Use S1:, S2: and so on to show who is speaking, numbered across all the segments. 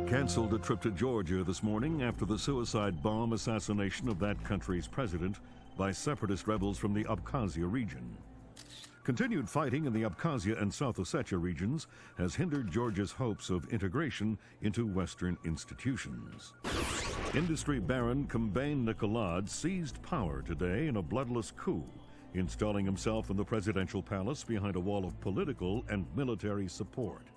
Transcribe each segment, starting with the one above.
S1: canceled a trip to Georgia this morning after the suicide bomb assassination of that country's president by separatist rebels from the Abkhazia region. Continued fighting in the Abkhazia and South Ossetia regions has hindered Georgia's hopes of integration into Western institutions. Industry baron Kombain Nikolad seized power today in a bloodless coup, installing himself in the presidential palace behind a wall of political and military support.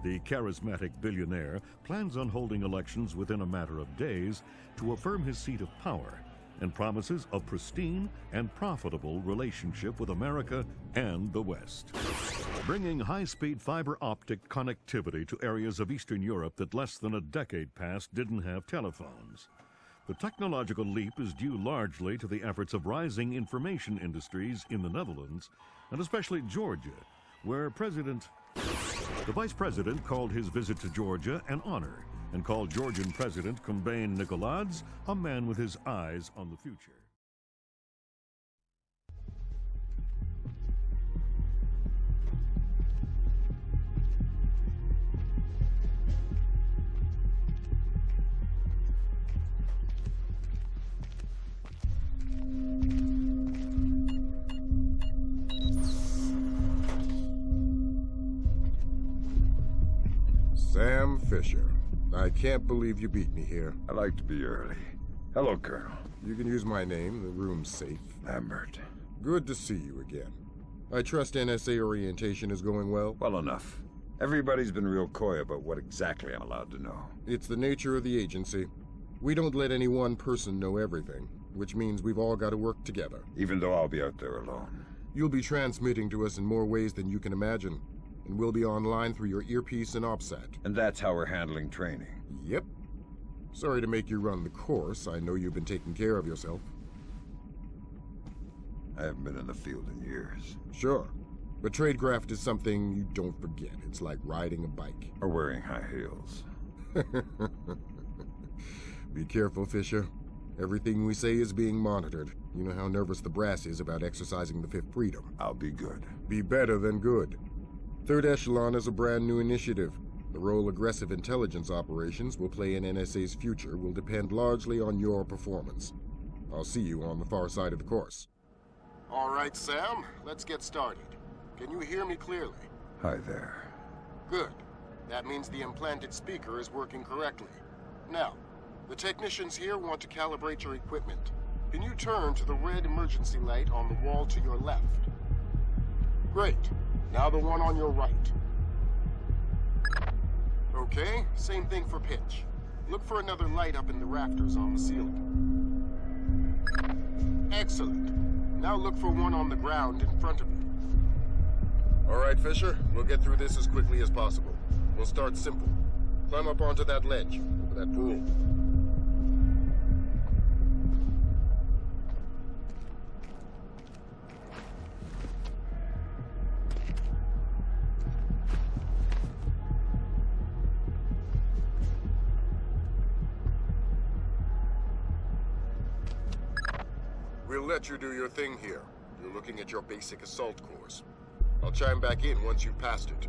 S1: The charismatic billionaire plans on holding elections within a matter of days to affirm his seat of power and promises a pristine and profitable relationship with America and the West. Bringing high-speed fiber optic connectivity to areas of Eastern Europe that less than a decade past didn't have telephones. The technological leap is due largely to the efforts of rising information industries in the Netherlands, and especially Georgia, where the Vice President called his visit to Georgia an honor and called Georgian President Kombain Nikolad a man with his eyes on the future.
S2: Sam Fisher. I can't believe you beat me here.
S3: I like to be early. Hello, Colonel.
S2: You can use my name. The room's safe.
S3: Lambert.
S2: Good to see you again. I trust NSA orientation is going well?
S3: Well enough. Everybody's been real coy about what exactly I'm allowed to know.
S2: It's the nature of the agency. We don't let any one person know everything, which means we've all got to work together.
S3: Even though I'll be out there alone.
S2: You'll be transmitting to us in more ways than you can imagine. And we'll be online through your earpiece and OPSAT.
S3: And that's how we're handling training.
S2: Yep. Sorry to make you run the course. I know you've been taking care of yourself.
S3: I haven't been in the field in years.
S2: Sure. But tradecraft is something you don't forget. It's like riding a bike.
S3: Or wearing high heels.
S2: Be careful, Fisher. Everything we say is being monitored. You know how nervous the brass is about exercising the Fifth Freedom.
S3: I'll be good.
S2: Be better than good. Third Echelon is a brand new initiative. The role aggressive intelligence operations will play in NSA's future will depend largely on your performance. I'll see you on the far side of the course. All right, Sam, let's get started. Can you hear me clearly?
S3: Hi there.
S2: Good. That means the implanted speaker is working correctly. Now, the technicians here want to calibrate your equipment. Can you turn to the red emergency light on the wall to your left? Great. Now the one on your right. Okay, same thing for pitch. Look for another light up in the rafters on the ceiling. Excellent. Now look for one on the ground in front of you. All right, Fisher, we'll get through this as quickly as possible. We'll start simple. Climb up onto that ledge, over that pool. We'll let you do your thing here. You're looking at your basic assault course. I'll chime back in once you've passed it.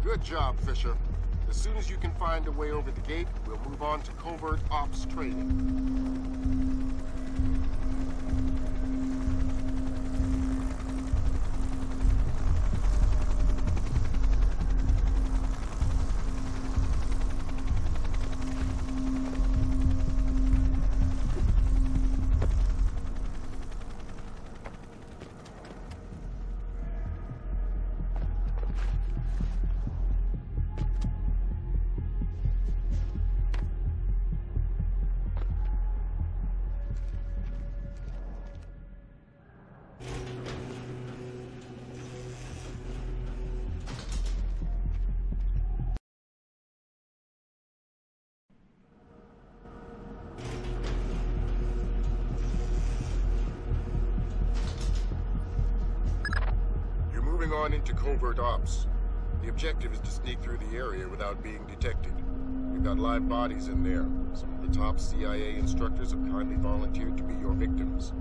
S2: Good job, Fisher. As soon as you can find a way over the gate, we'll move on to covert ops training. Moving on into covert ops. The objective is to sneak through the area without being detected. We've got live bodies in there. Some of the top CIA instructors have kindly volunteered to be your victims.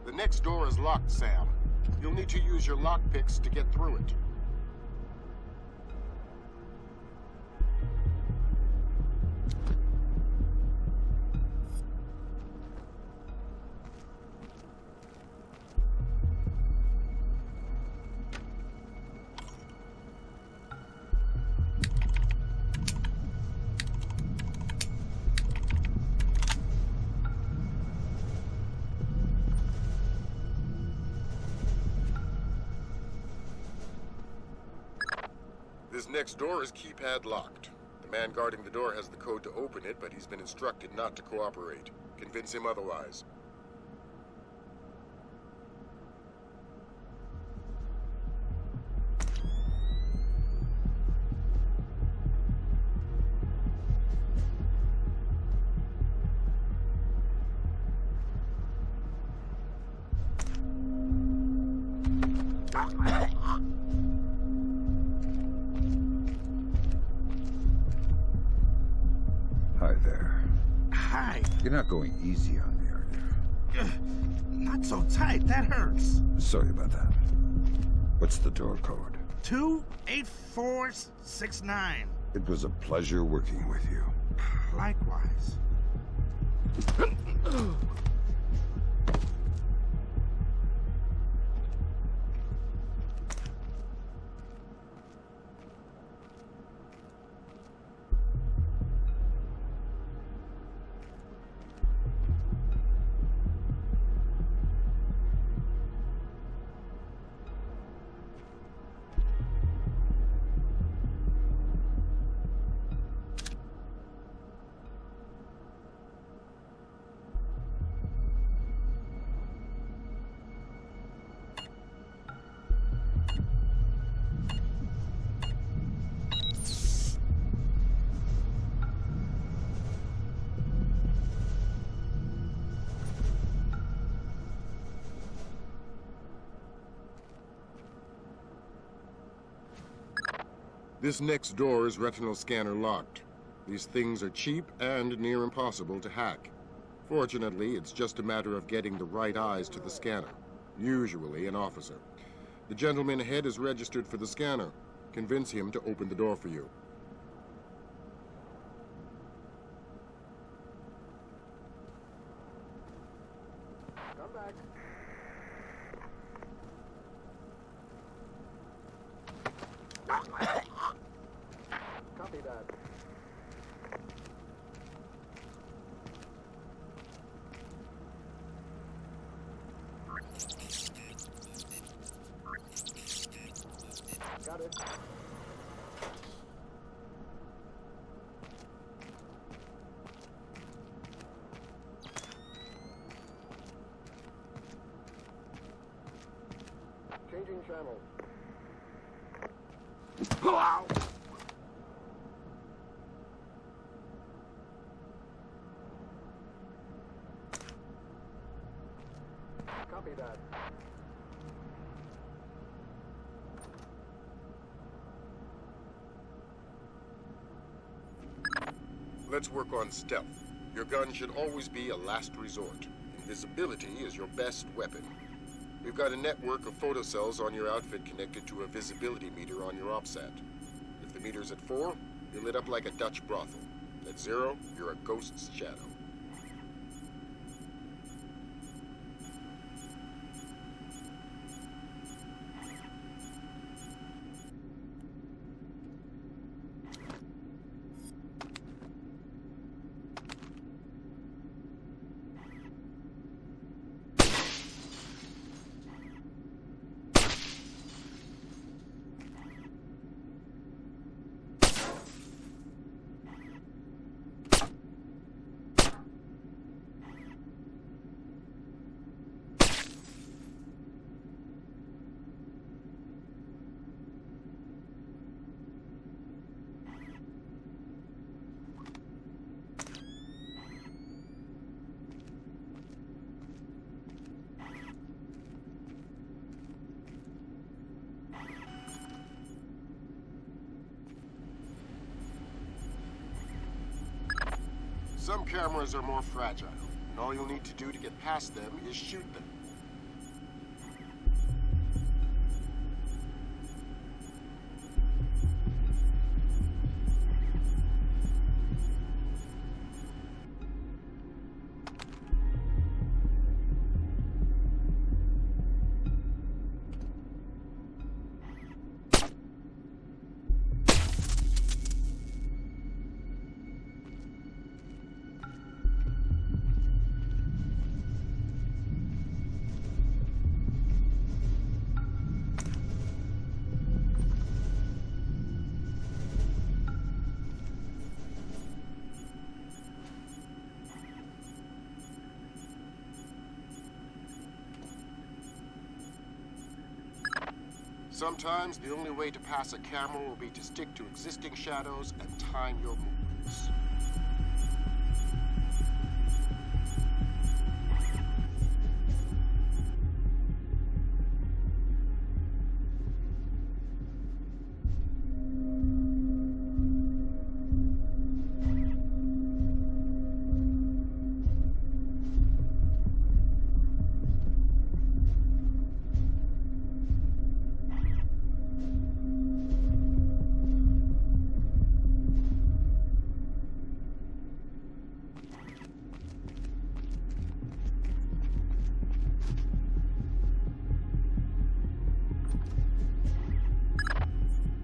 S2: The next door is locked, Sam. You'll need to use your lockpicks to get through it. This next door is keypad locked. The man guarding the door has the code to open it, but he's been instructed not to cooperate. Convince him otherwise.
S3: Hi there.
S4: Hi.
S3: You're not going easy on me, are you?
S4: Not so tight. That hurts.
S3: Sorry about that. What's the door code?
S4: 28469.
S3: It was a pleasure working with you.
S4: Likewise.
S2: This next door is retinal scanner locked. These things are cheap and near impossible to hack. Fortunately, it's just a matter of getting the right eyes to the scanner, usually an officer. The gentleman ahead is registered for the scanner. Convince him to open the door for you. Come back. Copy that. Got it. channel. Copy that. Let's work on stealth. Your gun should always be a last resort. Invisibility is your best weapon. We've got a network of photocells on your outfit connected to a visibility meter on your OPSAT. If the meter's at 4, you're lit up like a Dutch brothel. At 0, you're a ghost's shadow. Some cameras are more fragile, and all you'll need to do to get past them is shoot them. Sometimes the only way to pass a camera will be to stick to existing shadows and time your movements.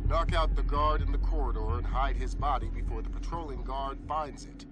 S2: Knock out the guard in the corridor and hide his body before the patrolling guard finds it.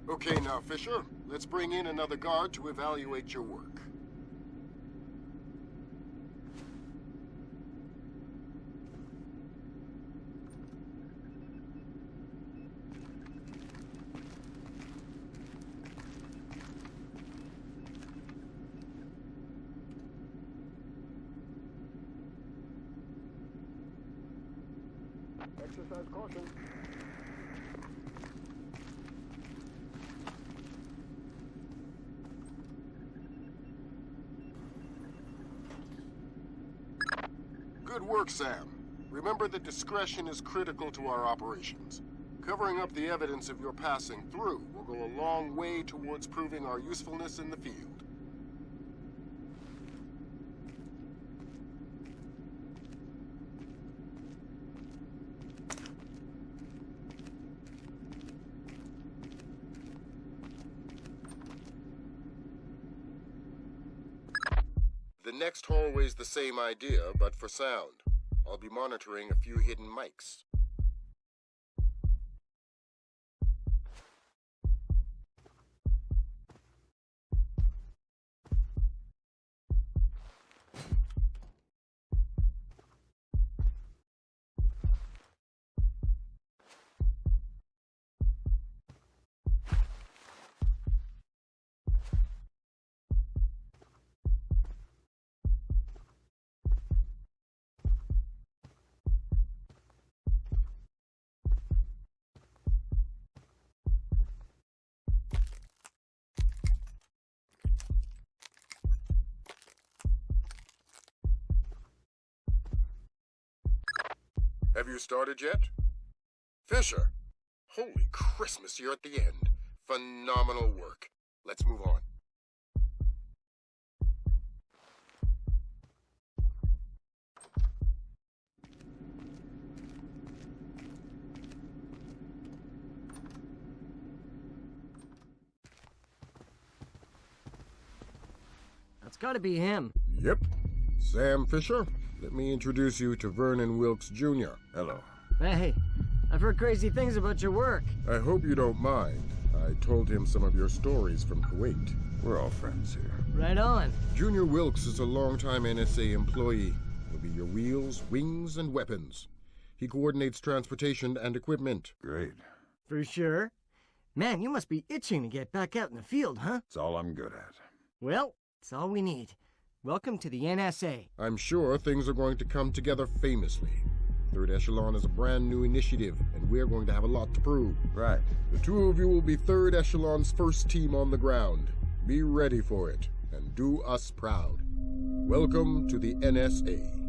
S2: Okay now, Fisher. Let's bring in another guard to evaluate your work. Exercise caution. Good work, Sam. Remember that discretion is critical to our operations. Covering up the evidence of your passing through will go a long way towards proving our usefulness in the field. next hallway's the same idea, but for sound. I'll be monitoring a few hidden mics. Have you started yet? Fisher! Holy Christmas, you're at the end. Phenomenal work. Let's move on.
S5: That's gotta be him.
S2: Yep. Sam Fisher. Let me introduce you to Vernon Wilkes Jr.
S3: Hello.
S5: Hey, I've heard crazy things about your work.
S2: I hope you don't mind. I told him some of your stories from Kuwait.
S3: We're all friends here.
S5: Right on.
S2: Junior Wilkes is a longtime NSA employee. He'll be your wheels, wings, and weapons. He coordinates transportation and equipment.
S3: Great.
S5: For sure. Man, you must be itching to get back out in the field, huh?
S3: It's all I'm good at.
S5: Well, it's all we need. Welcome to the NSA.
S2: I'm sure things are going to come together famously. Third Echelon is a brand new initiative, and we're going to have a lot to prove.
S3: Right.
S2: The two of you will be Third Echelon's first team on the ground. Be ready for it, and do us proud. Welcome to the NSA.